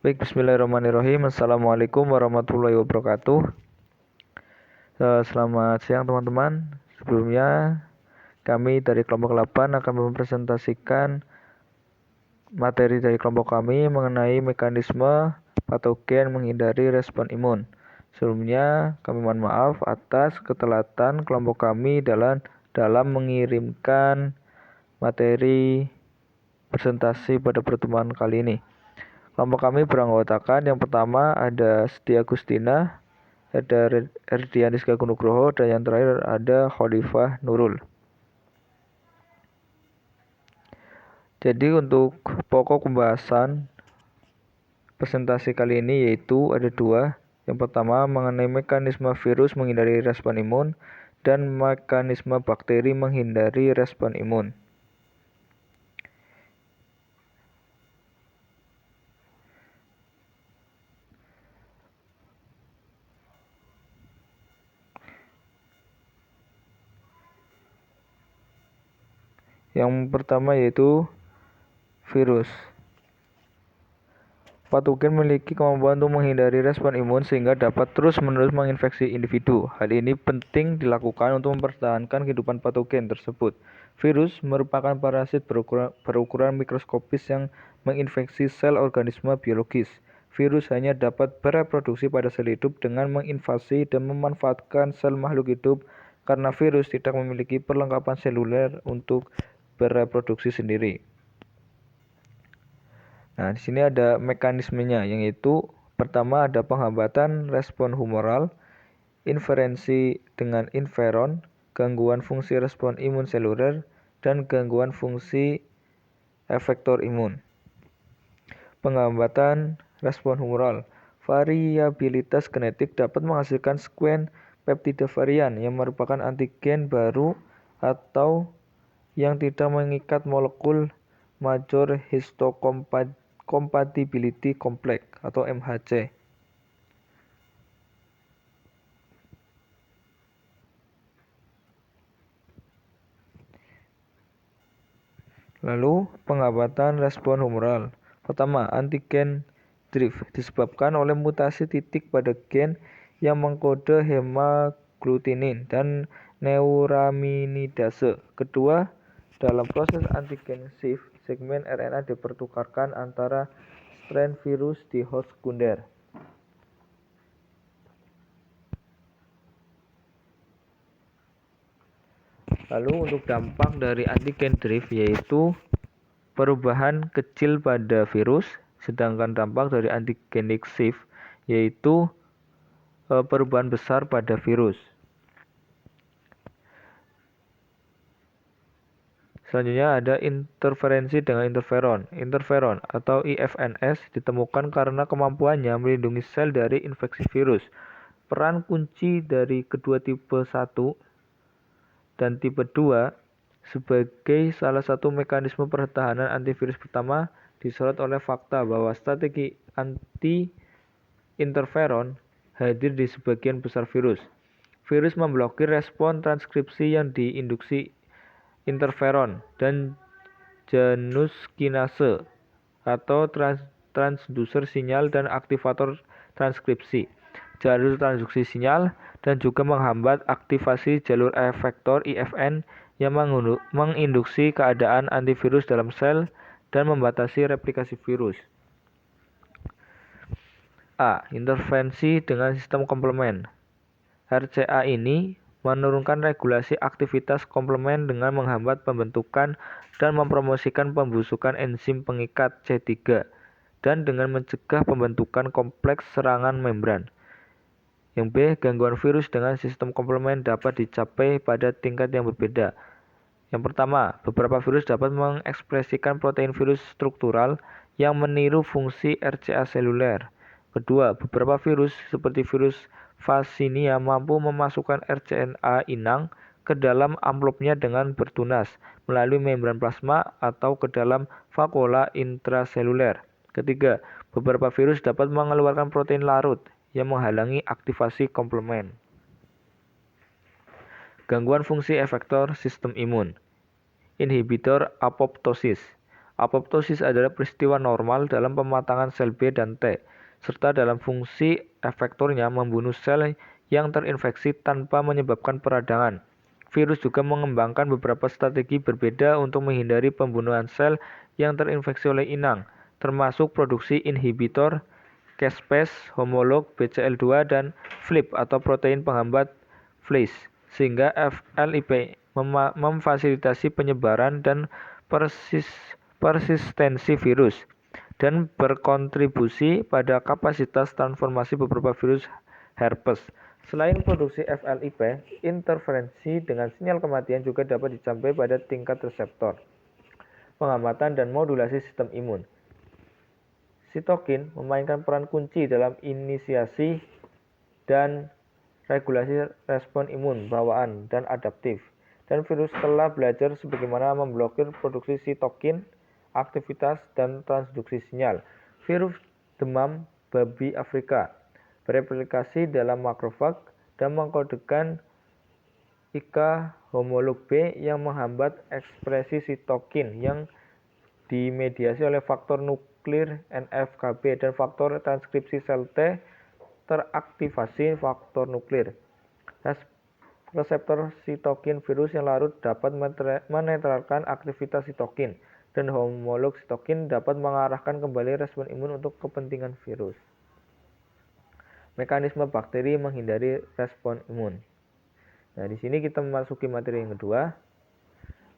Baik, bismillahirrahmanirrahim. Assalamualaikum warahmatullahi wabarakatuh. Selamat siang teman-teman. Sebelumnya kami dari kelompok 8 akan mempresentasikan materi dari kelompok kami mengenai mekanisme patogen menghindari respon imun. Sebelumnya kami mohon maaf atas ketelatan kelompok kami dalam mengirimkan materi presentasi pada pertemuan kali ini. Kelompok kami beranggotakan yang pertama ada Setia Agustina, ada Erdianis Gagunugroho, dan yang terakhir ada Khalifah Nurul. Jadi untuk pokok pembahasan presentasi kali ini yaitu ada dua. Yang pertama mengenai mekanisme virus menghindari respon imun dan mekanisme bakteri menghindari respon imun. Yang pertama yaitu virus. Patogen memiliki kemampuan untuk menghindari respon imun sehingga dapat terus-menerus menginfeksi individu. Hal ini penting dilakukan untuk mempertahankan kehidupan patogen tersebut. Virus merupakan parasit berukuran mikroskopis yang menginfeksi sel organisme biologis. Virus hanya dapat bereproduksi pada sel hidup dengan menginvasi dan memanfaatkan sel makhluk hidup karena virus tidak memiliki perlengkapan seluler untuk bereproduksi sendiri. Nah, di sini ada mekanismenya, yaitu pertama ada penghambatan respon humoral, inferensi dengan interferon, gangguan fungsi respon imun seluler, dan gangguan fungsi efektor imun. Penghambatan respon humoral. Variabilitas genetik dapat menghasilkan sekuen peptida varian yang merupakan antigen baru atau yang tidak mengikat molekul major histocompatibility complex atau MHC. Lalu penghambatan respon humoral. Pertama, antigen drift disebabkan oleh mutasi titik pada gen yang mengkode hemaglutinin dan neuraminidase. Kedua, dalam proses antigen shift, segmen RNA dipertukarkan antara strain virus di host sekunder. Lalu untuk dampak dari antigen drift yaitu perubahan kecil pada virus, sedangkan dampak dari antigenic shift yaitu perubahan besar pada virus. Selanjutnya ada interferensi dengan interferon. Interferon atau IFNS ditemukan karena kemampuannya melindungi sel dari infeksi virus. Peran kunci dari kedua tipe 1 dan tipe 2 sebagai salah satu mekanisme pertahanan antivirus pertama disorot oleh fakta bahwa strategi anti-interferon hadir di sebagian besar virus. Virus memblokir respon transkripsi yang diinduksi interferon dan janus kinase atau transducer sinyal dan aktivator transkripsi, jalur transduksi sinyal, dan juga menghambat aktivasi jalur efektor IFN yang menginduksi keadaan antivirus dalam sel dan membatasi replikasi virus. A. Intervensi dengan sistem komplement. RCA ini menurunkan regulasi aktivitas komplement dengan menghambat pembentukan dan mempromosikan pembusukan enzim pengikat C3 dan dengan mencegah pembentukan kompleks serangan membran. Yang B, gangguan virus dengan sistem komplement dapat dicapai pada tingkat yang berbeda. Yang pertama, beberapa virus dapat mengekspresikan protein virus struktural yang meniru fungsi RCA seluler. Kedua, beberapa virus seperti virus Vaccinia mampu memasukkan rCNA inang ke dalam amplopnya dengan bertunas melalui membran plasma atau ke dalam vakuola intraseluler. Ketiga, beberapa virus dapat mengeluarkan protein larut yang menghalangi aktivasi komplement. Gangguan fungsi efektor sistem imun. Inhibitor apoptosis. Apoptosis adalah peristiwa normal dalam pematangan sel B dan T, serta dalam fungsi efektornya membunuh sel yang terinfeksi tanpa menyebabkan peradangan. Virus juga mengembangkan beberapa strategi berbeda untuk menghindari pembunuhan sel yang terinfeksi oleh inang, termasuk produksi inhibitor, caspase, homolog, BCL2, dan FLIP atau protein penghambat FLIS, sehingga FLIP memfasilitasi penyebaran dan persistensi virus, dan berkontribusi pada kapasitas transformasi beberapa virus herpes. Selain produksi FLIP, interferensi dengan sinyal kematian juga dapat dicapai pada tingkat reseptor, pengamatan, dan modulasi sistem imun. Sitokin memainkan peran kunci dalam inisiasi dan regulasi respon imun bawaan dan adaptif. Dan virus telah belajar sebagaimana memblokir produksi sitokin, aktivitas, dan transduksi sinyal. Virus demam babi Afrika bereplikasi dalam makrofag dan mengkodekan IK homolog B yang menghambat ekspresi sitokin yang dimediasi oleh faktor nuklir NF-kB dan faktor transkripsi sel T teraktivasi faktor nuklir. Reseptor sitokin virus yang larut dapat menetralkan aktivitas sitokin, dan homolog sitokin dapat mengarahkan kembali respon imun untuk kepentingan virus. Mekanisme bakteri menghindari respon imun. Nah, di sini kita memasuki materi yang kedua.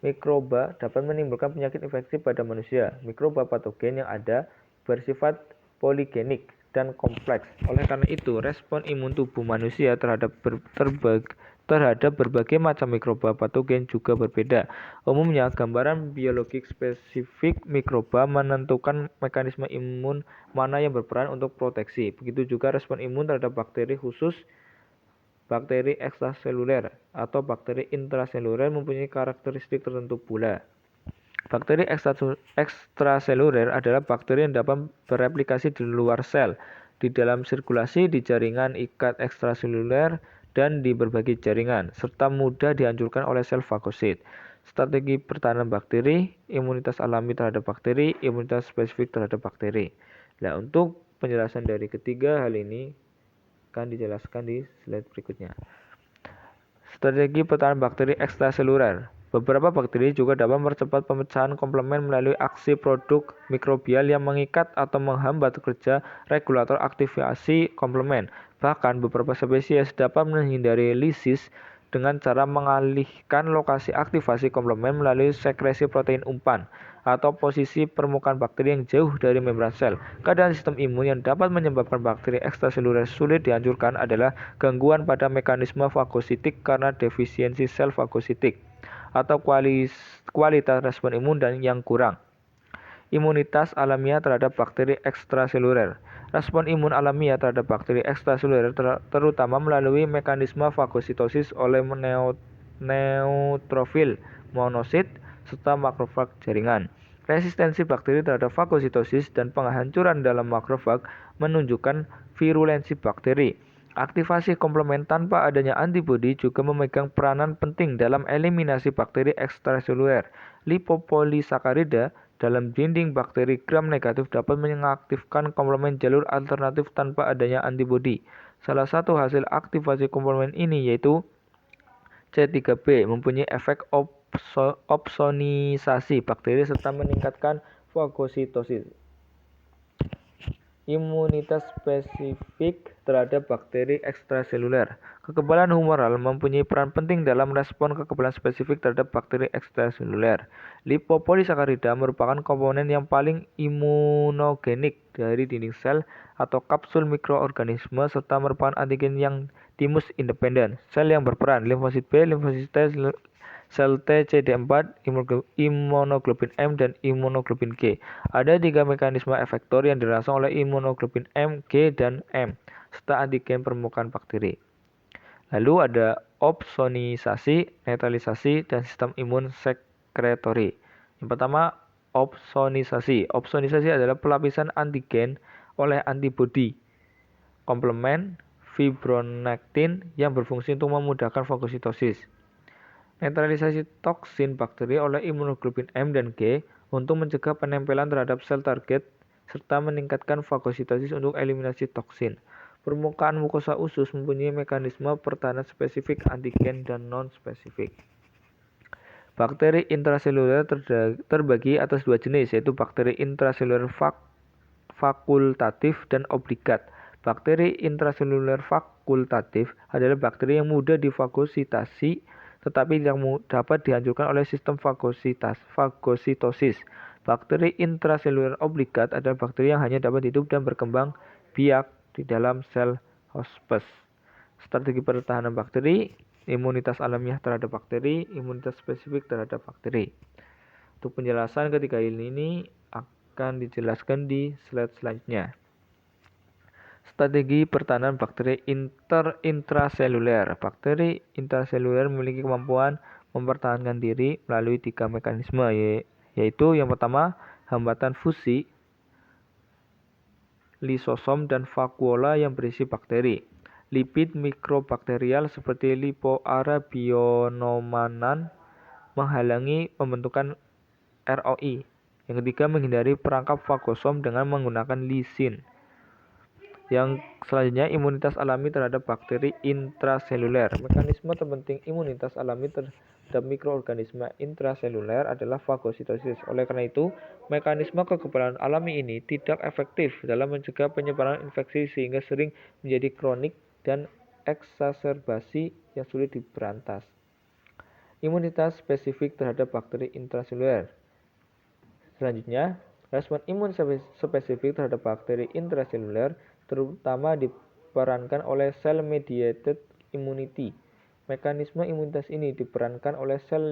Mikroba dapat menimbulkan penyakit infeksi pada manusia. Mikroba patogen yang ada bersifat poligenik dan kompleks. Oleh karena itu, respon imun tubuh manusia terhadap berbagai macam mikroba patogen juga berbeda. Umumnya, gambaran biologik spesifik mikroba menentukan mekanisme imun mana yang berperan untuk proteksi. Begitu juga respon imun terhadap bakteri khusus. Bakteri ekstraseluler atau bakteri intraseluler mempunyai karakteristik tertentu pula. Bakteri ekstraseluler adalah bakteri yang dapat bereplikasi di luar sel, di dalam sirkulasi, di jaringan ikat ekstraseluler, dan di berbagai jaringan, serta mudah dihancurkan oleh sel fagosit. Strategi pertahanan bakteri, imunitas alami terhadap bakteri, imunitas spesifik terhadap bakteri. Nah, untuk penjelasan dari ketiga hal ini akan dijelaskan di slide berikutnya. Strategi pertahanan bakteri ekstraseluler. Beberapa bakteri juga dapat mempercepat pemecahan komplement melalui aksi produk mikrobial yang mengikat atau menghambat kerja regulator aktivasi komplement. Bahkan beberapa spesies dapat menghindari lisis dengan cara mengalihkan lokasi aktivasi komplement melalui sekresi protein umpan atau posisi permukaan bakteri yang jauh dari membran sel. Keadaan sistem imun yang dapat menyebabkan bakteri ekstraseluler sulit dihancurkan adalah gangguan pada mekanisme fagositik karena defisiensi sel fagositik atau kualitas respon imun dan yang kurang. Imunitas alamiah terhadap bakteri ekstraseluler. Respon imun alamiah terhadap bakteri ekstraseluler terutama melalui mekanisme fagositosis oleh neutrofil monosit serta makrofag jaringan. Resistensi bakteri terhadap fagositosis dan penghancuran dalam makrofag menunjukkan virulensi bakteri. Aktivasi komplement tanpa adanya antibodi juga memegang peranan penting dalam eliminasi bakteri ekstraseluler. Lipopolisakarida dalam dinding bakteri gram negatif dapat mengaktifkan komplement jalur alternatif tanpa adanya antibodi. Salah satu hasil aktivasi komplement ini yaitu C3b mempunyai efek opsonisasi bakteri serta meningkatkan fagositosis. Imunitas spesifik terhadap bakteri ekstraseluler. Kekebalan humoral mempunyai peran penting dalam respon kekebalan spesifik terhadap bakteri ekstraseluler. Lipopolisakarida merupakan komponen yang paling imunogenik dari dinding sel atau kapsul mikroorganisme serta merupakan antigen yang timus independen. Sel yang berperan: limfosit B, limfosit T, sel T, CD4, imunoglobulin M, dan imunoglobulin G. Ada 3 mekanisme efektor yang dirangsang oleh imunoglobulin M, G, dan M, serta antigen permukaan bakteri. Lalu ada opsonisasi, netralisasi, dan sistem imun sekretori. Yang pertama, opsonisasi. Opsonisasi adalah pelapisan antigen oleh antibodi komplement fibronektin yang berfungsi untuk memudahkan fagositosis. Netralisasi toksin bakteri oleh imunoglobulin M dan G. untuk mencegah penempelan terhadap sel target serta meningkatkan fagositosis untuk eliminasi toksin. Permukaan mukosa usus mempunyai mekanisme pertahanan spesifik antigen dan non-spesifik. Bakteri intraseluler terbagi atas dua jenis, yaitu bakteri intraseluler fakultatif dan obligat. Bakteri intraseluler fakultatif adalah bakteri yang mudah difagositasi tetapi yang dapat dihancurkan oleh sistem fagositosis. Bakteri intraseluler obligat adalah bakteri yang hanya dapat hidup dan berkembang biak di dalam sel hospes. Strategi pertahanan bakteri, imunitas alamiah terhadap bakteri, imunitas spesifik terhadap bakteri. Untuk penjelasan ketiga ini akan dijelaskan di slide selanjutnya. Strategi pertahanan bakteri intraseluler. Bakteri intraseluler memiliki kemampuan mempertahankan diri melalui 3 mekanisme, yaitu yang pertama, hambatan fusi lisosom dan vakuola yang berisi bakteri. Lipid mikrobakterial seperti lipoarabionomanan menghalangi pembentukan ROI. Yang ketiga, menghindari perangkap fagosom dengan menggunakan lisin. Yang selanjutnya, imunitas alami terhadap bakteri intraseluler. Mekanisme terpenting imunitas alami terhadap mikroorganisme intraseluler adalah fagositosis. Oleh karena itu, mekanisme kekebalan alami ini tidak efektif dalam mencegah penyebaran infeksi sehingga sering menjadi kronik dan eksaserbasi yang sulit diberantas. Imunitas spesifik terhadap bakteri intraseluler. Selanjutnya, respon imun spesifik terhadap bakteri intraseluler terutama diperankan oleh cell-mediated immunity. Mekanisme imunitas ini diperankan oleh sel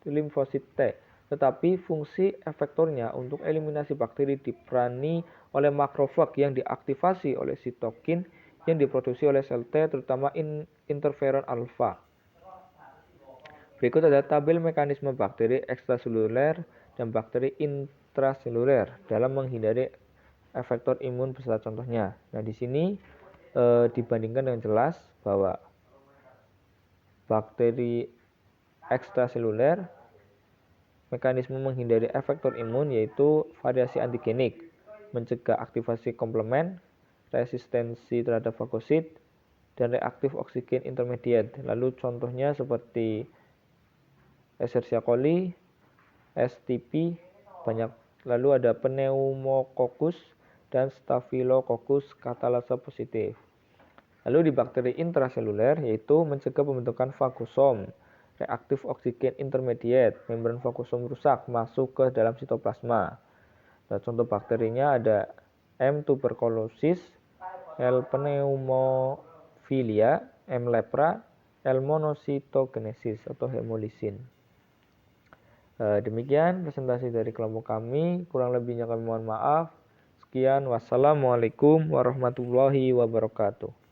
limfosit T, tetapi fungsi efektornya untuk eliminasi bakteri diperani oleh makrofag yang diaktifasi oleh sitokin yang diproduksi oleh sel T, terutama interferon alfa. Berikut ada tabel mekanisme bakteri ekstraseluler dan bakteri intraseluler dalam menghindari efektor imun beserta contohnya. Nah, di sini dibandingkan dengan jelas bahwa bakteri ekstraseluler mekanisme menghindari efektor imun yaitu variasi antigenik, mencegah aktivasi komplement, resistensi terhadap fagosit, dan reaktif oksigen intermediate. Lalu contohnya seperti Escherichia coli, STP, banyak. Lalu ada pneumococcus dan Staphylococcus catalase positif. Lalu di bakteri intraseluler yaitu mencegah pembentukan fagosom, reaktif oksigen intermediate, membran fagosom rusak masuk ke dalam sitoplasma. Nah, contoh bakterinya ada M. tuberculosis, L. pneumophilia, M. lepra, L. monocytogenesis atau hemolysin. Demikian presentasi dari kelompok kami, kurang lebihnya kami mohon maaf. Sekian, wassalamualaikum warahmatullahi wabarakatuh.